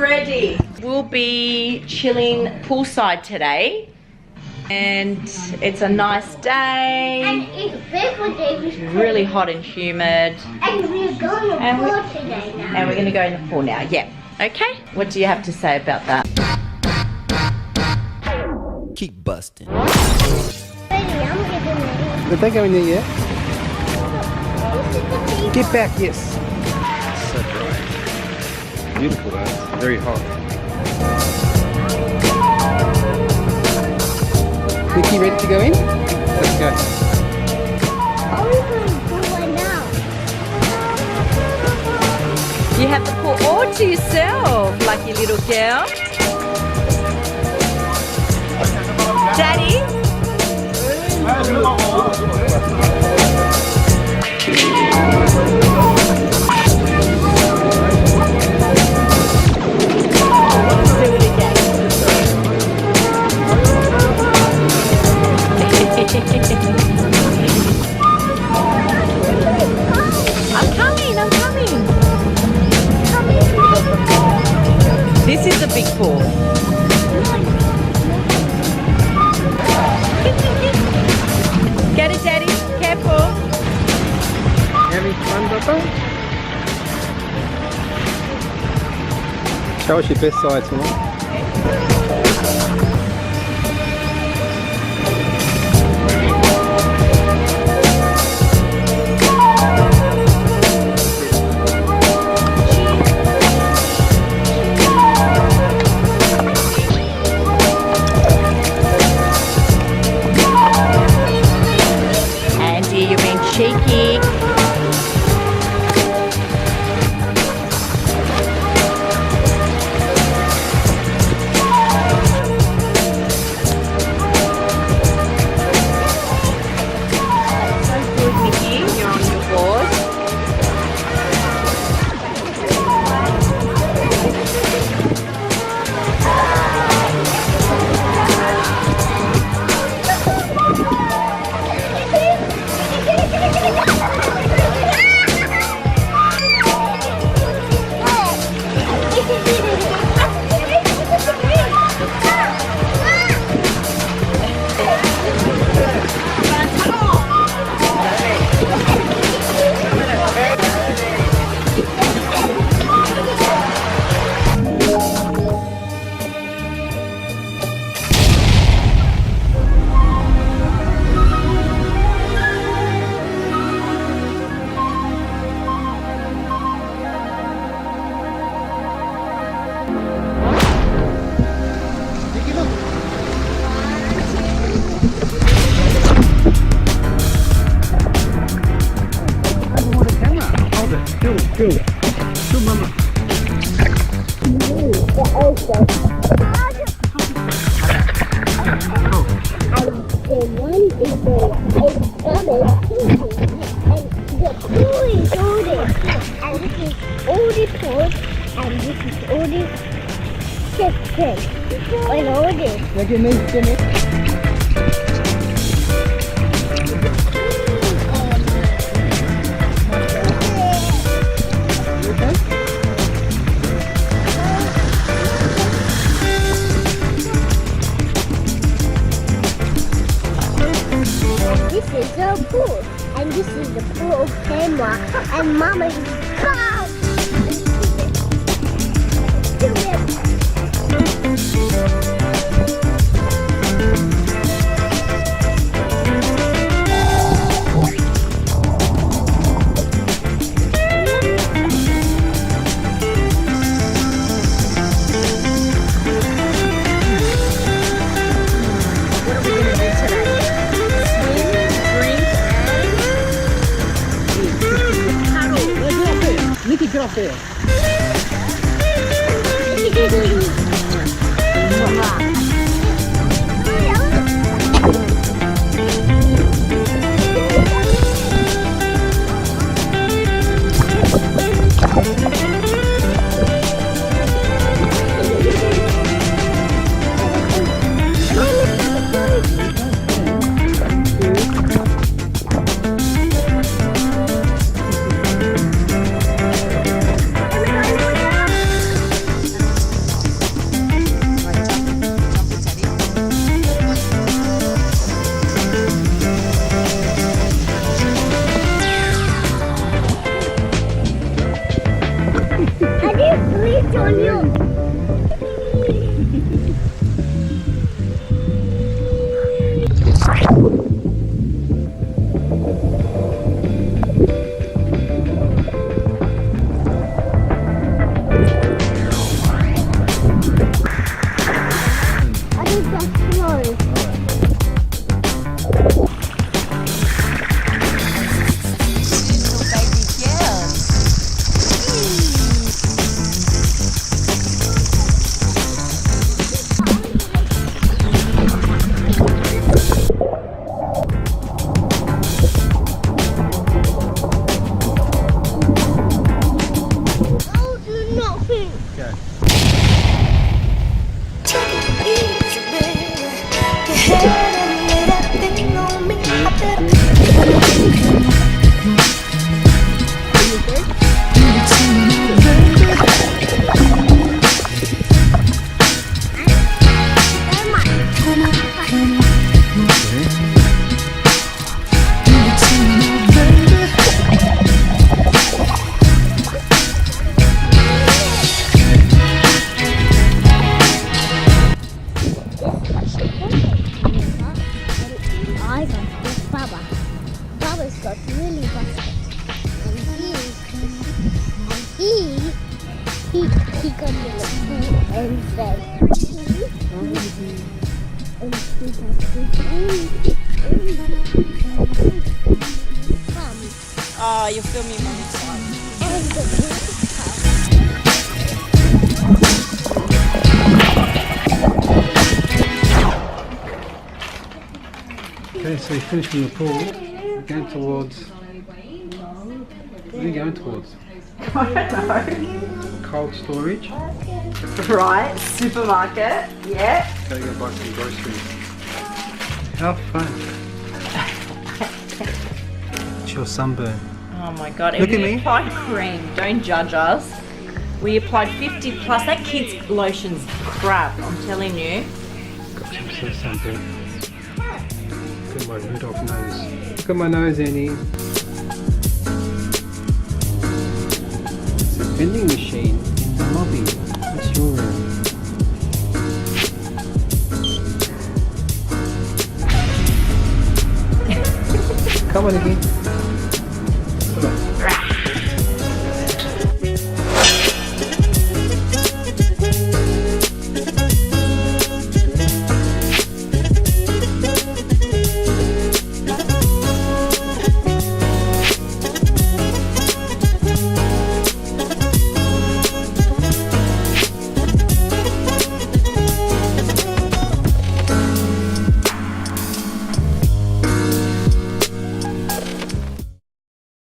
ready. We'll be chilling poolside today. And it's a nice day. And it's beautiful day. Really hot and humid. And we're going to the pool today now. And we're going to go in the pool now. Yeah. Okay. What do you have to say about that? Keep busting. Ready, I'm getting ready. Did they go in there yet? Get back, yes. So dry. Beautiful though. It's very hot. Nikki, ready to go in? Let's go. Are we going to do it now? You have the pool all to yourself, lucky little girl. Daddy? I'm coming. This is a big pool. Get it, Daddy. Careful. Having fun, Papa? Show us your best side, Simon. You're being cheeky. So good, Nikki. You're on your board. Go, Mama. The one is the pool is older. And this is older pool. And this is older chicken. And older. Yeah, give me. This is the pool, and this is the pool camera, and Mama is gone. Nikki, get off there. It's on you. I think that's slow. Baba's got really busted. And he got in the pool and fell. Oh, you're filming Mummy's side. Okay, so you finished in the pool. You're going towards. Where are you going towards? I don't Cold storage. know. Right, supermarket. Yeah. Gotta go buy some groceries. How fun. It's your sunburn. Oh my god. Look and at we me. applied cream. Don't judge us. We applied 50 plus. That kid's lotion's crap, I'm telling you. Gosh, I'm so sunburned. Look at my Rudolph nose. Look at my nose, Annie. It's a vending machine in the lobby. That's your room. Come on again.